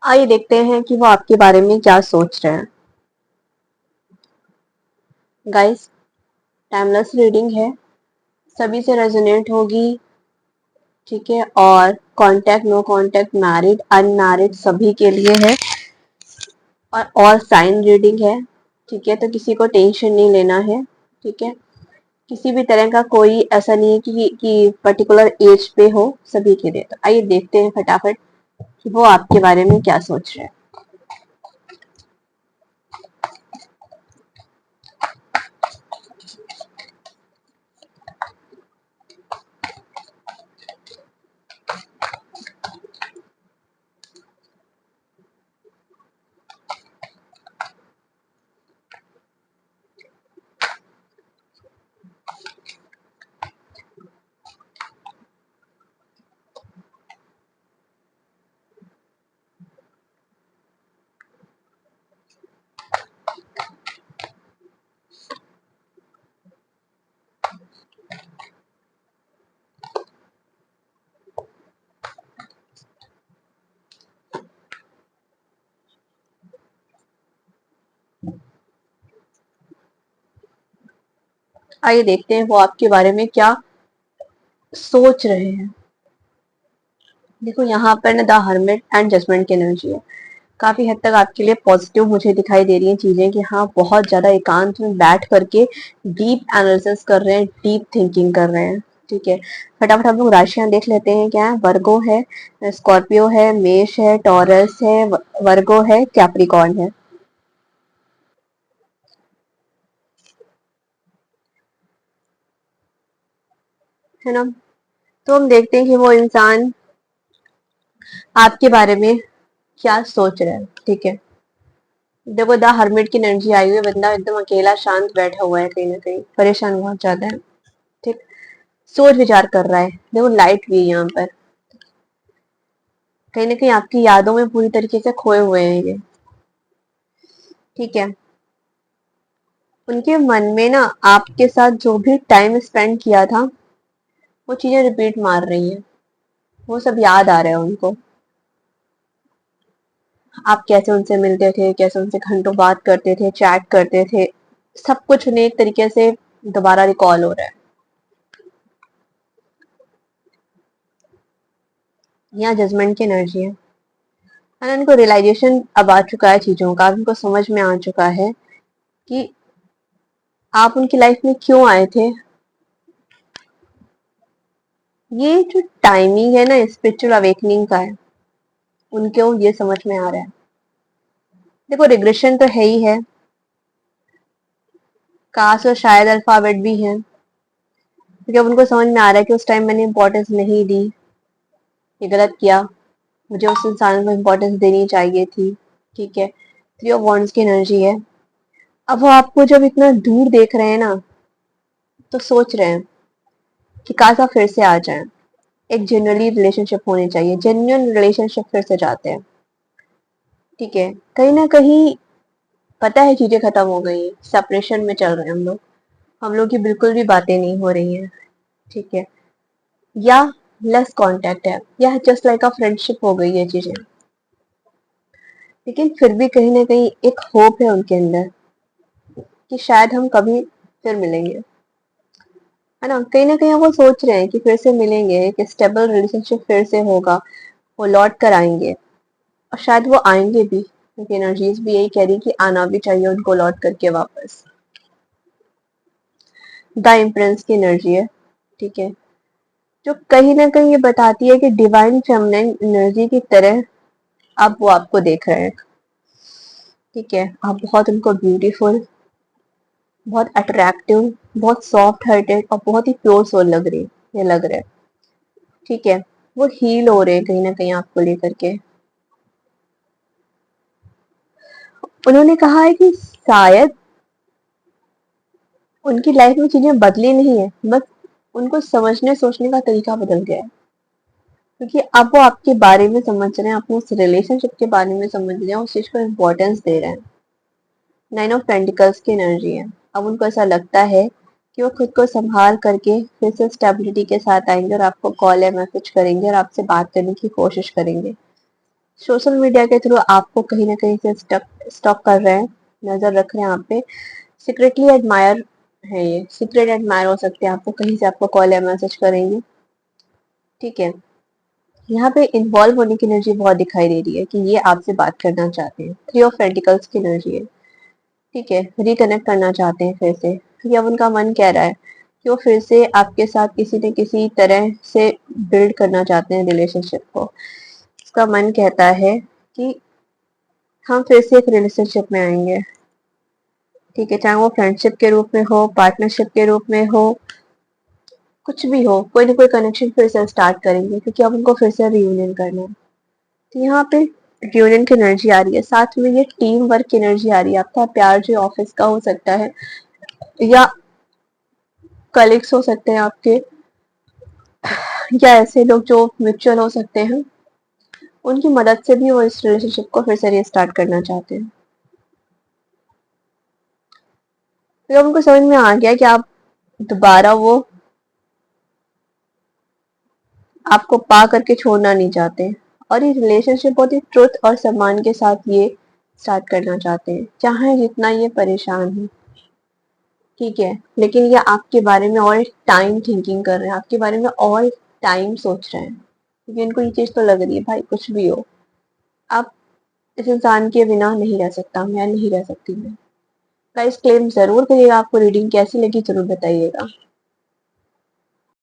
आइए देखते हैं कि वो आपके बारे में क्या सोच रहे हैं। गाइस, टाइमलेस रीडिंग है, सभी से रेजोनेट होगी। ठीक है, और contact, no contact, married, unmarried सभी के लिए है। और ऑल साइन रीडिंग है। ठीक है, तो किसी को टेंशन नहीं लेना है। ठीक है, किसी भी तरह का कोई ऐसा नहीं है कि पर्टिकुलर एज पे हो, सभी के लिए। तो आइए देखते हैं फटाफट कि वो आपके बारे में क्या सोच रहे हैं। आइए देखते हैं वो आपके बारे में क्या सोच रहे हैं। देखो, यहाँ पर ना द हर्मिट एंड जजमेंट की एनर्जी है। काफी हद तक आपके लिए पॉजिटिव मुझे दिखाई दे रही हैं चीजें, कि हाँ बहुत ज्यादा एकांत में बैठ करके डीप एनालिसिस कर रहे हैं, डीप थिंकिंग कर रहे हैं। ठीक है, फटाफट हम लोग राशियां देख लेते हैं। क्या है? वर्गो है, स्कॉर्पियो है, मेष है, टॉरस है, वर्गो है, कैप्रिकॉर्न है ना। तो हम देखते हैं कि वो इंसान आपके बारे में क्या सोच रहा है। ठीक है, देखो द हर्मिट की एनर्जी आई हुई है। बंदा एकदम अकेला शांत बैठा हुआ है, कहीं ना कहीं परेशान बहुत ज्यादा है। ठीक, सोच विचार कर रहा है। देखो लाइट भी है यहाँ पर, कहीं ना कहीं आपकी यादों में पूरी तरीके से खोए हुए हैं ये। ठीक है, उनके मन में ना आपके साथ जो भी टाइम स्पेंड किया था, वो चीजें रिपीट मार रही हैं। वो सब याद आ रहा है उनको। आप कैसे उनसे मिलते थे, कैसे उनसे घंटों बात करते थे, चैट करते थे, सब कुछ उन्हें एक तरीके से दोबारा रिकॉल हो रहा है। यहाँ जजमेंट की एनर्जी है ना। उनको रियलाइजेशन अब आ चुका है चीजों का, उनको समझ में आ चुका है कि आप उनकी लाइफ में क्यों आए थे। ये जो टाइमिंग है ना स्पिरिचुअल अवेकनिंग का है, उनको ये समझ में आ रहा है। देखो रिग्रेशन तो है ही है, काश और शायद अल्फाबेट भी है, क्योंकि अब उनको समझ में आ रहा है कि उस टाइम मैंने इंपॉर्टेंस नहीं दी, ये गलत किया, मुझे उस इंसान को इंपॉर्टेंस देनी चाहिए थी। ठीक है, थ्री ऑफ वॉन्ड्स की एनर्जी है। अब वो आपको जब इतना दूर देख रहे हैं ना, तो सोच रहे हैं कि काश आप फिर से आ जाएं। एक जेन्युइनली रिलेशनशिप होनी चाहिए, जेन्युइन रिलेशनशिप फिर से चाहते हैं। ठीक है, कहीं ना कहीं पता है चीजें खत्म हो गई हैं, सेपरेशन में चल रहे हैं हम लोग। हम लोग की बिल्कुल भी बातें नहीं हो रही हैं। ठीक है, या लेस कांटेक्ट है, या जस्ट लाइक अ फ्रेंडशिप हो गई है चीजें। लेकिन फिर भी कहीं ना कहीं एक होप है उनके अंदर कि शायद हम कभी फिर मिलेंगे। है ना कहीं वो सोच रहे हैं कि फिर से मिलेंगे, एक स्टेबल रिलेशनशिप फिर से होगा, वो लौट कर आएंगे। और शायद वो आएंगे भी, क्योंकि एनर्जीज भी यही कह रही कि आना भी चाहिए उनको लौट करके वापस। द इम्प्रेंस की एनर्जी है। ठीक है, जो कहीं ना कहीं ये बताती है कि डिवाइन फेमिनिन एनर्जी की तरह अब वो आपको देख रहे हैं। ठीक है, आप बहुत उनको ब्यूटीफुल, बहुत अट्रैक्टिव, बहुत सॉफ्ट हार्टेड और बहुत ही प्योर सोल लग रही है, ये लग रहा है। ठीक है, वो हील हो रहे हैं कहीं ना कहीं आपको लेकर के। उन्होंने कहा है कि शायद उनकी लाइफ में चीजें बदली नहीं है, बस उनको समझने सोचने का तरीका बदल गया है। क्योंकि अब वो आपके बारे में समझ रहे हैं, आपको उस रिलेशनशिप के बारे में समझ रहे हैं, उस चीज को इम्पोर्टेंस दे रहे हैं। नाइन ऑफ पेंटिकल्स की एनर्जी है। अब उनको ऐसा लगता है कि वो खुद को संभाल करके फिर से स्टेबिलिटी के साथ आएंगे, और आपको कॉल या मैसेज करेंगे और आपसे बात करने की कोशिश करेंगे। सोशल मीडिया के थ्रू आपको कहीं ना कहीं से स्टॉक कर रहे हैं, नजर रख रहे हैं आप पे। सीक्रेटली एडमायर है, ये सीक्रेट एडमायर हो सकते हैं, आपको कहीं से आपको कॉल या मैसेज करेंगे। ठीक है, यहाँ पे इन्वॉल्व होने की एनर्जी बहुत दिखाई दे रही है कि ये आपसे बात करना चाहते हैं। थ्री ऑफ पेंटिकल्स की एनर्जी है। ठीक है, रिकनेक्ट करना चाहते हैं फिर से, या उनका मन कह रहा है कि वो फिर से आपके साथ किसी न किसी तरह से बिल्ड करना चाहते हैं रिलेशनशिप को। उसका मन कहता है कि हम फिर से एक रिलेशनशिप में आएंगे। ठीक है, चाहे वो फ्रेंडशिप के रूप में हो, पार्टनरशिप के रूप में हो, कुछ भी हो, कोई ना कोई कनेक्शन फिर से स्टार्ट करेंगे क्योंकि अब उनको फिर से रियूनियन करना है। तो यहाँ पे रियूनियन की एनर्जी आ रही है, साथ में ये टीम वर्क की एनर्जी आ रही है। आपका प्यार जो ऑफिस का हो सकता है, या कलीग्स हो सकते हैं आपके, या ऐसे लोग जो म्यूचुअल हो सकते हैं, उनकी मदद से भी वो इस रिलेशनशिप को फिर से रीस्टार्ट करना चाहते हैं। तो उनको समझ में आ गया कि आप दोबारा वो आपको पा करके छोड़ना नहीं चाहते, और ये रिलेशनशिप बहुत ही ट्रुथ और सम्मान के साथ ये स्टार्ट करना चाहते हैं, चाहे जितना ये परेशान हो। ठीक है, लेकिन ये आपके बारे में और टाइम थिंकिंग कर रहे हैं, आपके बारे में और टाइम सोच रहे हैं, क्योंकि इनको ये चीज तो लग रही है भाई कुछ भी हो, आप इस इंसान के बिना नहीं रह सकता मैं, नहीं रह सकती मैं। गाइस क्लेम जरूर करिएगा, आपको रीडिंग कैसी लगी जरूर बताइएगा।